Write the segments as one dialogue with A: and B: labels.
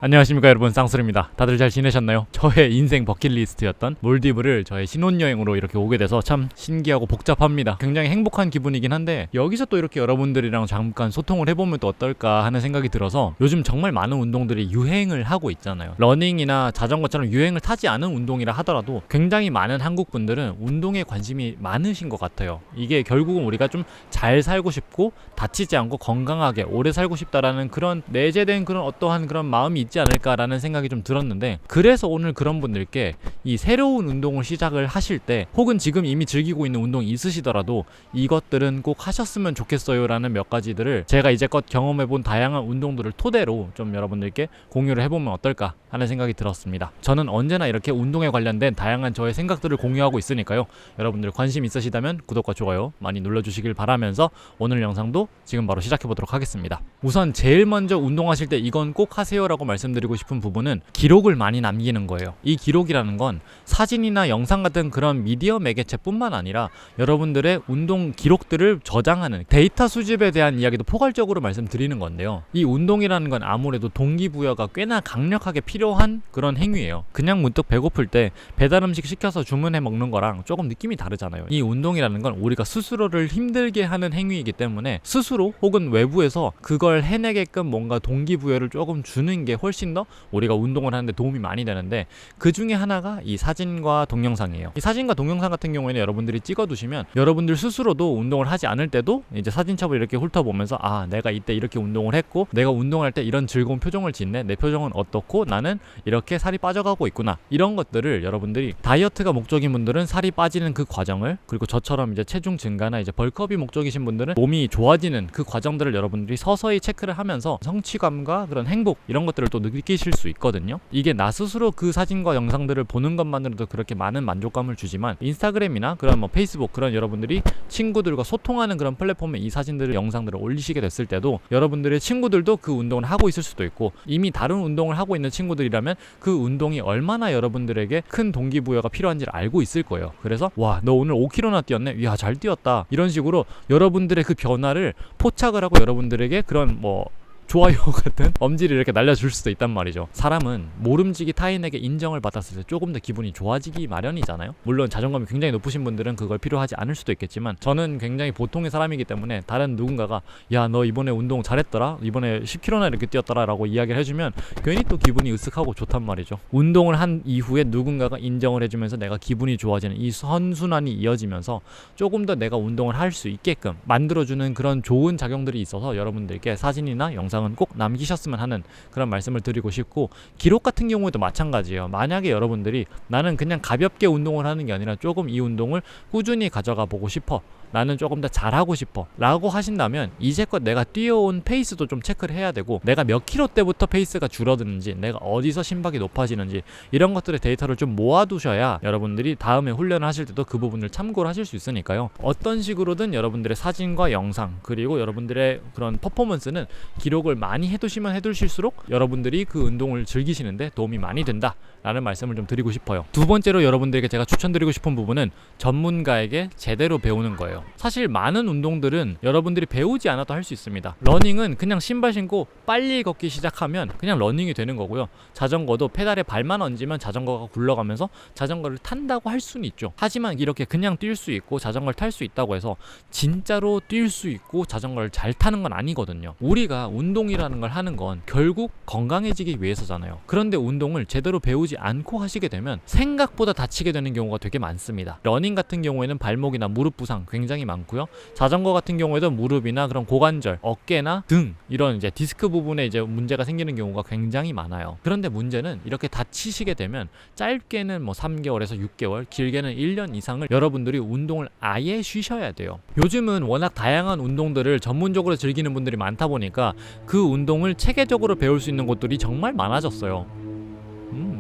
A: 안녕하십니까 여러분, 쌍스입니다. 다들 잘 지내셨나요? 저의 인생 버킷리스트였던 몰디브를 저의 신혼여행으로 이렇게 오게 돼서 참 신기하고 복잡합니다. 굉장히 행복한 기분이긴 한데 여기서 또 이렇게 여러분들이랑 잠깐 소통을 해보면 또 어떨까 하는 생각이 들어서 요즘 정말 많은 운동들이 유행을 하고 있잖아요. 러닝이나 자전거처럼 유행을 타지 않은 운동이라 하더라도 굉장히 많은 한국 분들은 운동에 관심이 많으신 것 같아요. 이게 결국은 우리가 좀 잘 살고 싶고 다치지 않고 건강하게 오래 살고 싶다라는 그런 내재된 그런 어떠한 그런 마음이 있지 않을까라는 생각이 좀 들었는데, 그래서 오늘 그런 분들께 이 새로운 운동을 시작을 하실 때 혹은 지금 이미 즐기고 있는 운동이 있으시더라도 이것들은 꼭 하셨으면 좋겠어요 라는 몇 가지들을 제가 이제껏 경험해본 다양한 운동들을 토대로 좀 여러분들께 공유를 해보면 어떨까 하는 생각이 들었습니다. 저는 언제나 이렇게 운동에 관련된 다양한 저의 생각들을 공유하고 있으니까요, 여러분들 관심 있으시다면 구독과 좋아요 많이 눌러주시길 바라면서 오늘 영상도 지금 바로 시작해보도록 하겠습니다. 우선 제일 먼저 운동하실 때 이건 꼭 하세요 라고 말씀드리고 싶은 부분은 기록을 많이 남기는 거예요. 이 기록이라는 건 사진이나 영상 같은 그런 미디어 매개체뿐만 아니라 여러분들의 운동 기록들을 저장하는 데이터 수집에 대한 이야기도 포괄적으로 말씀드리는 건데요, 이 운동이라는 건 아무래도 동기부여가 꽤나 강력하게 필요한 그런 행위예요. 그냥 문득 배고플 때 배달 음식 시켜서 주문해 먹는 거랑 조금 느낌이 다르잖아요. 이 운동이라는 건 우리가 스스로를 힘들게 하는 행위이기 때문에 스스로 혹은 외부에서 그걸 해내게끔 뭔가 동기부여를 조금 주는 게 훨씬 더 우리가 운동을 하는데 도움이 많이 되는데, 그 중에 하나가 이 사진과 동영상이에요. 이 사진과 동영상 같은 경우에는 여러분들이 찍어두시면 여러분들 스스로도 운동을 하지 않을 때도 이제 사진첩을 이렇게 훑어보면서 아, 내가 이때 이렇게 운동을 했고 내가 운동할 때 이런 즐거운 표정을 짓네, 내 표정은 어떻고 나는 이렇게 살이 빠져가고 있구나, 이런 것들을 여러분들이 다이어트가 목적인 분들은 살이 빠지는 그 과정을, 그리고 저처럼 이제 체중 증가나 이제 벌크업이 목적이신 분들은 몸이 좋아지는 그 과정들을 여러분들이 서서히 체크를 하면서 성취감과 그런 행복 이런 것들을 또 느끼실 수 있거든요. 이게 나 스스로 그 사진과 영상들을 보는 것만으로도 그렇게 많은 만족감을 주지만 인스타그램이나 그런 뭐 페이스북, 그런 여러분들이 친구들과 소통하는 그런 플랫폼에 이 사진들을 영상들을 올리시게 됐을 때도 여러분들의 친구들도 그 운동을 하고 있을 수도 있고, 이미 다른 운동을 하고 있는 친구들이라면 그 운동이 얼마나 여러분들에게 큰 동기부여가 필요한지를 알고 있을 거예요. 그래서 와, 너 오늘 5km나 뛰었네, 이야 잘 뛰었다, 이런 식으로 여러분들의 그 변화를 포착을 하고 여러분들에게 그런 뭐 좋아요 같은 엄지를 이렇게 날려줄 수도 있단 말이죠. 사람은 모름지기 타인에게 인정을 받았을 때 조금 더 기분이 좋아지기 마련이잖아요. 물론 자존감이 굉장히 높으신 분들은 그걸 필요하지 않을 수도 있겠지만, 저는 굉장히 보통의 사람이기 때문에 다른 누군가가 야, 너 이번에 운동 잘했더라, 이번에 10km나 이렇게 뛰었더라 라고 이야기를 해주면 괜히 또 기분이 으쓱하고 좋단 말이죠. 운동을 한 이후에 누군가가 인정을 해주면서 내가 기분이 좋아지는 이 선순환이 이어지면서 조금 더 내가 운동을 할 수 있게끔 만들어주는 그런 좋은 작용들이 있어서 여러분들께 사진이나 영상은 꼭 남기셨으면 하는 그런 말씀을 드리고 싶고, 기록 같은 경우에도 마찬가지예요. 만약에 여러분들이 나는 그냥 가볍게 운동을 하는 게 아니라 조금 이 운동을 꾸준히 가져가 보고 싶어, 나는 조금 더 잘하고 싶어 라고 하신다면 이제껏 내가 뛰어온 페이스도 좀 체크를 해야 되고, 내가 몇 킬로 때부터 페이스가 줄어드는지, 내가 어디서 심박이 높아지는지, 이런 것들의 데이터를 좀 모아두셔야 여러분들이 다음에 훈련을 하실 때도 그 부분을 참고를 하실 수 있으니까요. 어떤 식으로든 여러분들의 사진과 영상, 그리고 여러분들의 그런 퍼포먼스는 기록을 많이 해두시면 해두실수록 여러분들이 그 운동을 즐기시는데 도움이 많이 된다 라는 말씀을 좀 드리고 싶어요. 두 번째로 여러분들에게 제가 추천드리고 싶은 부분은 전문가에게 제대로 배우는 거예요. 사실 많은 운동들은 여러분들이 배우지 않아도 할 수 있습니다. 러닝은 그냥 신발 신고 빨리 걷기 시작하면 그냥 러닝이 되는 거고요. 자전거도 페달에 발만 얹으면 자전거가 굴러가면서 자전거를 탄다고 할 수는 있죠. 하지만 이렇게 그냥 뛸 수 있고 자전거를 탈 수 있다고 해서 진짜로 뛸 수 있고 자전거를 잘 타는 건 아니거든요. 우리가 운동이라는 걸 하는 건 결국 건강해지기 위해서잖아요. 그런데 운동을 제대로 배우지 않고 하시게 되면 생각보다 다치게 되는 경우가 되게 많습니다. 러닝 같은 경우에는 발목이나 무릎 부상 굉장히 많고요. 자전거 같은 경우에도 무릎이나 그런 고관절, 어깨나 등 이런 이제 디스크 부분에 이제 문제가 생기는 경우가 굉장히 많아요. 그런데 문제는 이렇게 다치시게 되면 짧게는 뭐 3개월에서 6개월, 길게는 1년 이상을 여러분들이 운동을 아예 쉬셔야 돼요. 요즘은 워낙 다양한 운동들을 전문적으로 즐기는 분들이 많다 보니까 그 운동을 체계적으로 배울 수 있는 곳들이 정말 많아졌어요.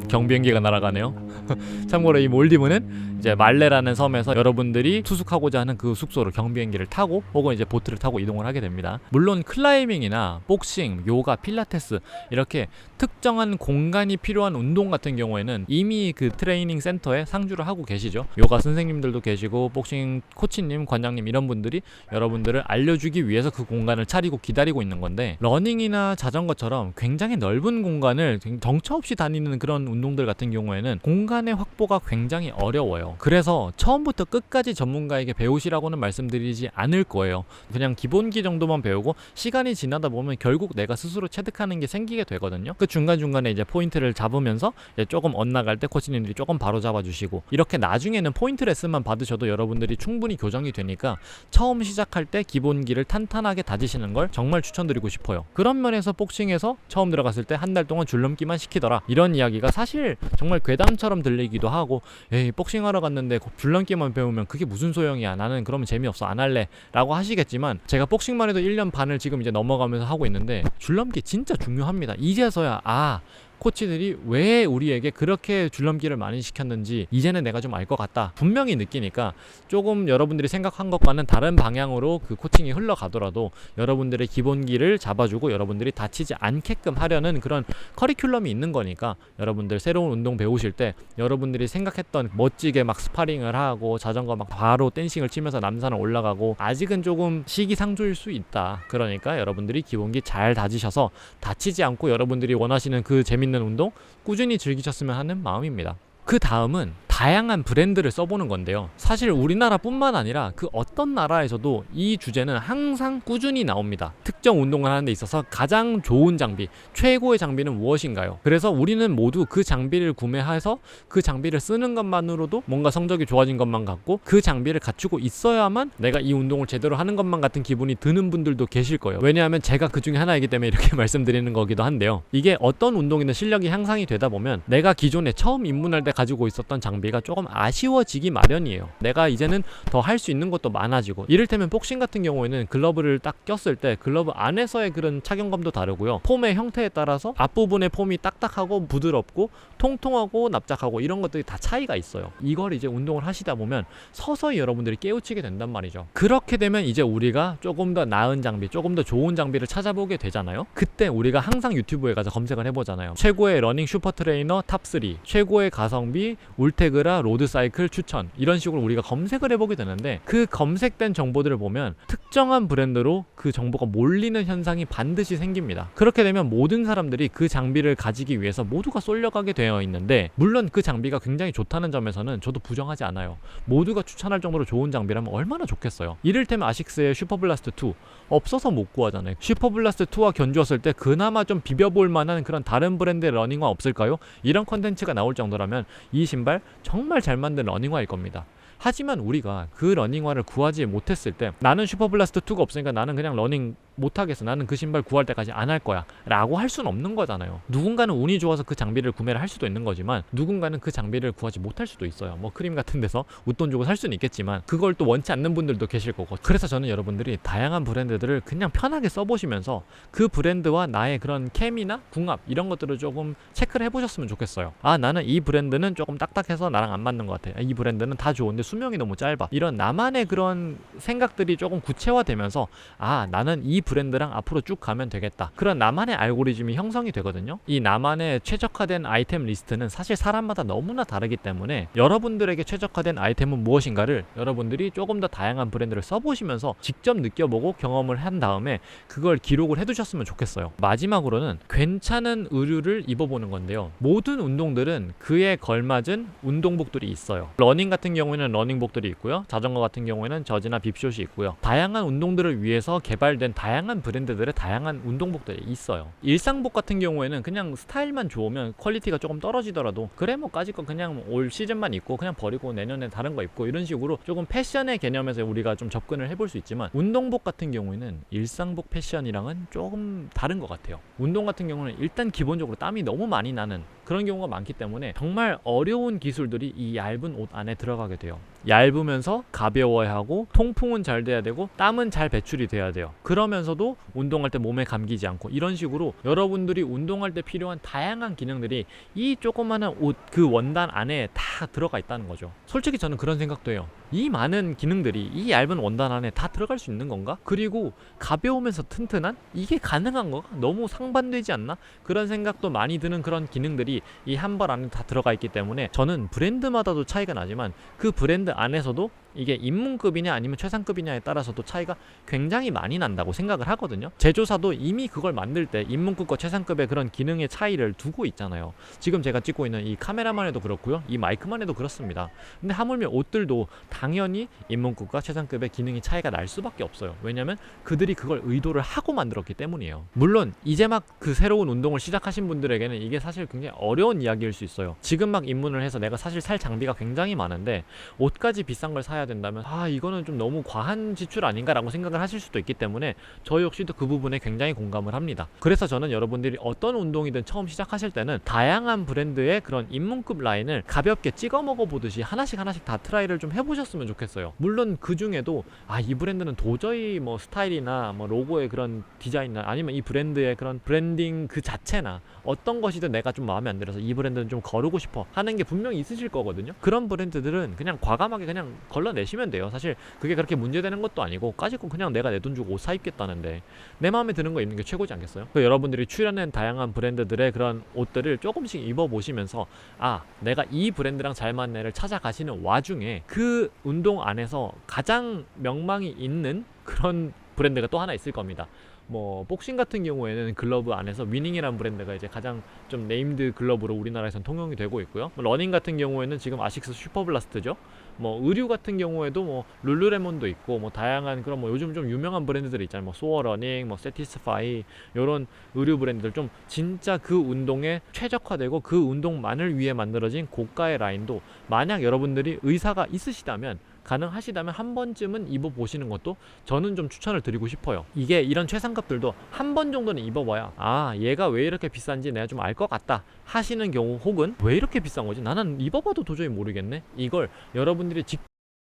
A: 경비행기가 날아가네요. 참고로 이 몰디브는 이제 말레라는 섬에서 여러분들이 투숙하고자 하는 그 숙소로 경비행기를 타고 혹은 이제 보트를 타고 이동을 하게 됩니다. 물론 클라이밍이나 복싱, 요가, 필라테스 이렇게 특정한 공간이 필요한 운동 같은 경우에는 이미 그 트레이닝 센터에 상주를 하고 계시죠. 요가 선생님들도 계시고 복싱 코치님, 관장님 이런 분들이 여러분들을 알려주기 위해서 그 공간을 차리고 기다리고 있는 건데, 러닝이나 자전거처럼 굉장히 넓은 공간을 정처 없이 다니는 그런 운동들 같은 경우에는 공간의 확보가 굉장히 어려워요. 그래서 처음부터 끝까지 전문가에게 배우시라고는 말씀드리지 않을 거예요. 그냥 기본기 정도만 배우고 시간이 지나다 보면 결국 내가 스스로 체득하는 게 생기게 되거든요. 그 중간중간에 이제 포인트를 잡으면서 이제 조금 엇나갈 때 코치님들이 조금 바로 잡아주시고, 이렇게 나중에는 포인트 레슨만 받으셔도 여러분들이 충분히 교정이 되니까 처음 시작할 때 기본기를 탄탄하게 다지시는 걸 정말 추천드리고 싶어요. 그런 면에서 복싱에서 처음 들어갔을 때 한 달 동안 줄넘기만 시키더라, 이런 이야기가 사실 정말 괴담처럼 들리기도 하고, 에이 복싱하러 갔는데 줄넘기만 배우면 그게 무슨 소용이야, 나는 그러면 재미없어 안 할래 라고 하시겠지만, 제가 복싱만 해도 1년 반을 지금 이제 넘어가면서 하고 있는데 줄넘기 진짜 중요합니다. 이제서야 코치들이 왜 우리에게 그렇게 줄넘기를 많이 시켰는지 이제는 내가 좀 알 것 같다 분명히 느끼니까, 조금 여러분들이 생각한 것과는 다른 방향으로 그 코칭이 흘러가더라도 여러분들의 기본기를 잡아주고 여러분들이 다치지 않게끔 하려는 그런 커리큘럼이 있는 거니까, 여러분들 새로운 운동 배우실 때 여러분들이 생각했던 멋지게 막 스파링을 하고 자전거 막 바로 댄싱을 치면서 남산을 올라가고 아직은 조금 시기상조일 수 있다. 그러니까 여러분들이 기본기 잘 다지셔서 다치지 않고 여러분들이 원하시는 그 재밌는 운동 꾸준히 즐기셨으면 하는 마음입니다. 그 다음은 다양한 브랜드를 써보는 건데요. 사실 우리나라뿐만 아니라 그 어떤 나라에서도 이 주제는 항상 꾸준히 나옵니다. 특정 운동을 하는 데 있어서 가장 좋은 장비, 최고의 장비는 무엇인가요? 그래서 우리는 모두 그 장비를 구매해서 그 장비를 쓰는 것만으로도 뭔가 성적이 좋아진 것만 같고, 그 장비를 갖추고 있어야만 내가 이 운동을 제대로 하는 것만 같은 기분이 드는 분들도 계실 거예요. 왜냐하면 제가 그 중에 하나이기 때문에 이렇게 말씀드리는 거기도 한데요. 이게 어떤 운동이든 실력이 향상이 되다 보면 내가 기존에 처음 입문할 때 가지고 있었던 장비가 조금 아쉬워지기 마련이에요. 내가 이제는 더 할 수 있는 것도 많아지고, 이를테면 복싱 같은 경우에는 글러브를 딱 꼈을 때 글러브 안에서의 그런 착용감도 다르고요. 폼의 형태에 따라서 앞부분의 폼이 딱딱하고 부드럽고 통통하고 납작하고 이런 것들이 다 차이가 있어요. 이걸 이제 운동을 하시다 보면 서서히 여러분들이 깨우치게 된단 말이죠. 그렇게 되면 이제 우리가 조금 더 나은 장비, 조금 더 좋은 장비를 찾아보게 되잖아요. 그때 우리가 항상 유튜브에 가서 검색을 해보잖아요. 최고의 러닝 슈퍼 트레이너 탑3, 최고의 가성비 울테그라 로드 사이클 추천, 이런 식으로 우리가 검색을 해보게 되는데, 그 검색된 정보들을 보면 특정한 브랜드로 그 정보가 몰리는 현상이 반드시 생깁니다. 그렇게 되면 모든 사람들이 그 장비를 가지기 위해서 모두가 쏠려가게 되어 있는데, 물론 그 장비가 굉장히 좋다는 점에서는 저도 부정하지 않아요. 모두가 추천할 정도로 좋은 장비라면 얼마나 좋겠어요. 이를테면 아식스의 슈퍼블라스트 2 없어서 못 구하잖아요. 슈퍼블라스트 2와 견주었을 때 그나마 좀 비벼볼 만한 그런 다른 브랜드의 러닝화 없을까요? 이런 컨텐츠가 나올 정도라면 이 신발 정말 잘 만든 러닝화일 겁니다. 하지만 우리가 그 러닝화를 구하지 못했을 때, 나는 슈퍼블라스트 2가 없으니까 나는 그냥 러닝 못하겠어, 나는 그 신발 구할 때까지 안 할 거야 라고 할 수는 없는 거잖아요. 누군가는 운이 좋아서 그 장비를 구매를 할 수도 있는 거지만, 누군가는 그 장비를 구하지 못할 수도 있어요. 뭐 크림 같은 데서 웃돈 주고 살 수는 있겠지만 그걸 또 원치 않는 분들도 계실 거고. 그래서 저는 여러분들이 다양한 브랜드들을 그냥 편하게 써보시면서 그 브랜드와 나의 그런 케미나 궁합 이런 것들을 조금 체크를 해보셨으면 좋겠어요. 나는 이 브랜드는 조금 딱딱해서 나랑 안 맞는 것 같아, 이 브랜드는 다 좋은데 수명이 너무 짧아, 이런 나만의 그런 생각들이 조금 구체화되면서 나는 이 브랜드랑 앞으로 쭉 가면 되겠다, 그런 나만의 알고리즘이 형성이 되거든요. 이 나만의 최적화된 아이템 리스트는 사실 사람마다 너무나 다르기 때문에 여러분들에게 최적화된 아이템은 무엇인가를 여러분들이 조금 더 다양한 브랜드를 써보시면서 직접 느껴보고 경험을 한 다음에 그걸 기록을 해두셨으면 좋겠어요. 마지막으로는 괜찮은 의류를 입어보는 건데요. 모든 운동들은 그에 걸맞은 운동복들이 있어요. 러닝 같은 경우에는 러닝복들이 있고요. 자전거 같은 경우에는 저지나 빕숏이 있고요. 다양한 운동들을 위해서 개발된 다양한 브랜드들의 다양한 운동복들이 있어요. 일상복 같은 경우에는 그냥 스타일만 좋으면 퀄리티가 조금 떨어지더라도 그래 뭐 까짓 거 그냥 올 시즌만 입고 그냥 버리고 내년에 다른 거 입고, 이런 식으로 조금 패션의 개념에서 우리가 좀 접근을 해볼 수 있지만, 운동복 같은 경우에는 일상복 패션이랑은 조금 다른 것 같아요. 운동 같은 경우는 일단 기본적으로 땀이 너무 많이 나는 그런 경우가 많기 때문에 정말 어려운 기술들이 이 얇은 옷 안에 들어가게 돼요. 얇으면서 가벼워야 하고 통풍은 잘 돼야 되고 땀은 잘 배출이 돼야 돼요. 그러면서도 운동할 때 몸에 감기지 않고 이런 식으로 여러분들이 운동할 때 필요한 다양한 기능들이 이 조그마한 옷 그 원단 안에 다 들어가 있다는 거죠. 솔직히 저는 그런 생각도 해요. 이 많은 기능들이 이 얇은 원단 안에 다 들어갈 수 있는 건가? 그리고 가벼우면서 튼튼한? 이게 가능한 건가? 너무 상반되지 않나? 그런 생각도 많이 드는 그런 기능들이 이 한 벌 안에 다 들어가 있기 때문에 저는 브랜드마다도 차이가 나지만 그 브랜드 안에서도 이게 입문급이냐 아니면 최상급이냐에 따라서도 차이가 굉장히 많이 난다고 생각을 하거든요. 제조사도 이미 그걸 만들 때 입문급과 최상급의 그런 기능의 차이를 두고 있잖아요. 지금 제가 찍고 있는 이 카메라만 해도 그렇고요, 이 마이크만 해도 그렇습니다. 근데 하물며 옷들도 당연히 입문급과 최상급의 기능이 차이가 날 수밖에 없어요. 왜냐면 그들이 그걸 의도를 하고 만들었기 때문이에요. 물론 이제 막 그 새로운 운동을 시작하신 분들에게는 이게 사실 굉장히 어려운 이야기일 수 있어요. 지금 막 입문을 해서 내가 사실 살 장비가 굉장히 많은데 옷까지 비싼 걸 사야 된다면 이거는 좀 너무 과한 지출 아닌가라고 생각을 하실 수도 있기 때문에 저 역시도 그 부분에 굉장히 공감을 합니다. 그래서 저는 여러분들이 어떤 운동이든 처음 시작하실 때는 다양한 브랜드의 그런 입문급 라인을 가볍게 찍어 먹어보듯이 하나씩 다 트라이를 좀 해보셨으면 좋겠어요. 물론 그 중에도 이 브랜드는 도저히 뭐 스타일이나 뭐 로고의 그런 디자인이나 아니면 이 브랜드의 그런 브랜딩 그 자체나 어떤 것이든 내가 좀 마음에 안 들어서 이 브랜드는 좀 거르고 싶어 하는 게 분명히 있으실 거거든요. 그런 브랜드들은 그냥 과감하게 그냥 걸러내시면 돼요. 사실 그게 그렇게 문제되는 것도 아니고 까짓거 그냥 내가 내 돈 주고 옷 사입겠다는데 내 마음에 드는 거 입는 게 최고지 않겠어요? 여러분들이 출연한 다양한 브랜드들의 그런 옷들을 조금씩 입어보시면서 내가 이 브랜드랑 잘 맞는 애를 찾아가시는 와중에 그 운동 안에서 가장 명망이 있는 그런 브랜드가 또 하나 있을 겁니다. 뭐 복싱 같은 경우에는 글러브 안에서 위닝이라는 브랜드가 이제 가장 좀 네임드 글러브로 우리나라에선 통용이 되고 있고요. 러닝 같은 경우에는 지금 아식스 슈퍼블라스트죠. 뭐 의류 같은 경우에도 뭐 룰루레몬도 있고 뭐 다양한 그런 뭐 요즘 좀 유명한 브랜드들이 있잖아요. 뭐 소어러닝, 뭐 세티스파이 이런 의류 브랜드들 좀 진짜 그 운동에 최적화되고 그 운동만을 위해 만들어진 고가의 라인도 만약 여러분들이 의사가 있으시다면 가능하시다면 한 번쯤은 입어보시는 것도 저는 좀 추천을 드리고 싶어요. 이게 이런 최상급들도 한 번 정도는 입어봐야 얘가 왜 이렇게 비싼지 내가 좀 알 것 같다 하시는 경우, 혹은 왜 이렇게 비싼 거지? 나는 입어봐도 도저히 모르겠네. 이걸 여러분들이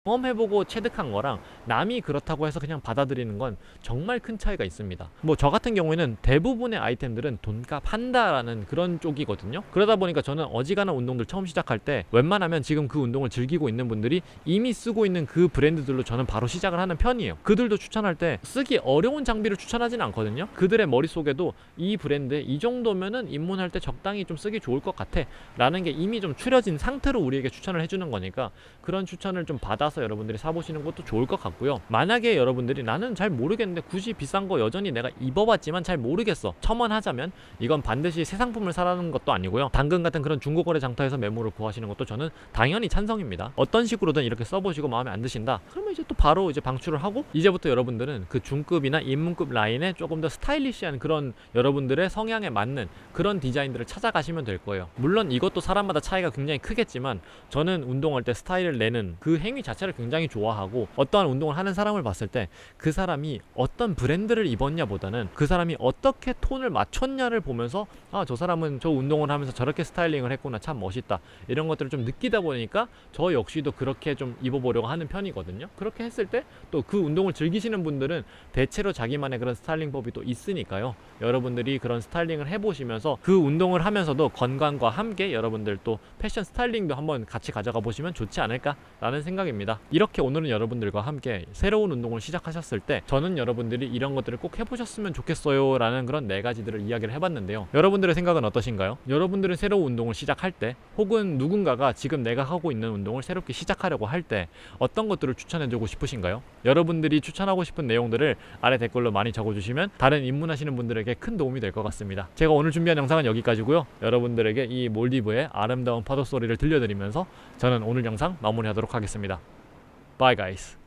A: 경험해보고 체득한 거랑 남이 그렇다고 해서 그냥 받아들이는 건 정말 큰 차이가 있습니다. 뭐 저 같은 경우에는 대부분의 아이템들은 돈값 한다라는 그런 쪽이거든요. 그러다 보니까 저는 어지간한 운동들 처음 시작할 때 웬만하면 지금 그 운동을 즐기고 있는 분들이 이미 쓰고 있는 그 브랜드들로 저는 바로 시작을 하는 편이에요. 그들도 추천할 때 쓰기 어려운 장비를 추천하진 않거든요. 그들의 머릿속에도 이 브랜드 이 정도면은 입문할 때 적당히 좀 쓰기 좋을 것 같아 라는 게 이미 좀 추려진 상태로 우리에게 추천을 해주는 거니까 그런 추천을 좀 받아서 여러분들이 사보시는 것도 좋을 것 같고요. 만약에 여러분들이 나는 잘 모르겠는데 굳이 비싼 거 여전히 내가 입어봤지만 잘 모르겠어 첨언하자면 이건 반드시 새 상품을 사라는 것도 아니고요. 당근 같은 그런 중고거래 장터에서 매물을 구하시는 것도 저는 당연히 찬성입니다. 어떤 식으로든 이렇게 써보시고 마음에 안 드신다 그러면 이제 또 바로 이제 방출을 하고 이제부터 여러분들은 그 중급이나 입문급 라인에 조금 더 스타일리시한 그런 여러분들의 성향에 맞는 그런 디자인들을 찾아가시면 될 거예요. 물론 이것도 사람마다 차이가 굉장히 크겠지만 저는 운동할 때 스타일을 내는 그 행위 자체를 굉장히 좋아하고 어떠한 운동을 하는 사람을 봤을 때 그 사람이 어떤 브랜드를 입었냐 보다는 그 사람이 어떻게 톤을 맞췄냐를 보면서 저 사람은 저 운동을 하면서 저렇게 스타일링을 했구나 참 멋있다 이런 것들을 좀 느끼다 보니까 저 역시도 그렇게 좀 입어보려고 하는 편이거든요. 그렇게 했을 때 또 그 운동을 즐기시는 분들은 대체로 자기만의 그런 스타일링법이 또 있으니까요. 여러분들이 그런 스타일링을 해보시면서 그 운동을 하면서도 건강과 함께 여러분들 또 패션 스타일링도 한번 같이 가져가 보시면 좋지 않을까라는 생각입니다. 이렇게 오늘은 여러분들과 함께 새로운 운동을 시작하셨을 때 저는 여러분들이 이런 것들을 꼭 해보셨으면 좋겠어요 라는 그런 4가지들을 이야기를 해봤는데요. 여러분들의 생각은 어떠신가요? 여러분들은 새로운 운동을 시작할 때 혹은 누군가가 지금 내가 하고 있는 운동을 새롭게 시작하려고 할 때 어떤 것들을 추천해주고 싶으신가요? 여러분들이 추천하고 싶은 내용들을 아래 댓글로 많이 적어주시면 다른 입문하시는 분들에게 큰 도움이 될 것 같습니다. 제가 오늘 준비한 영상은 여기까지고요. 여러분들에게 이 몰디브의 아름다운 파도 소리를 들려드리면서 저는 오늘 영상 마무리하도록 하겠습니다. Bye guys.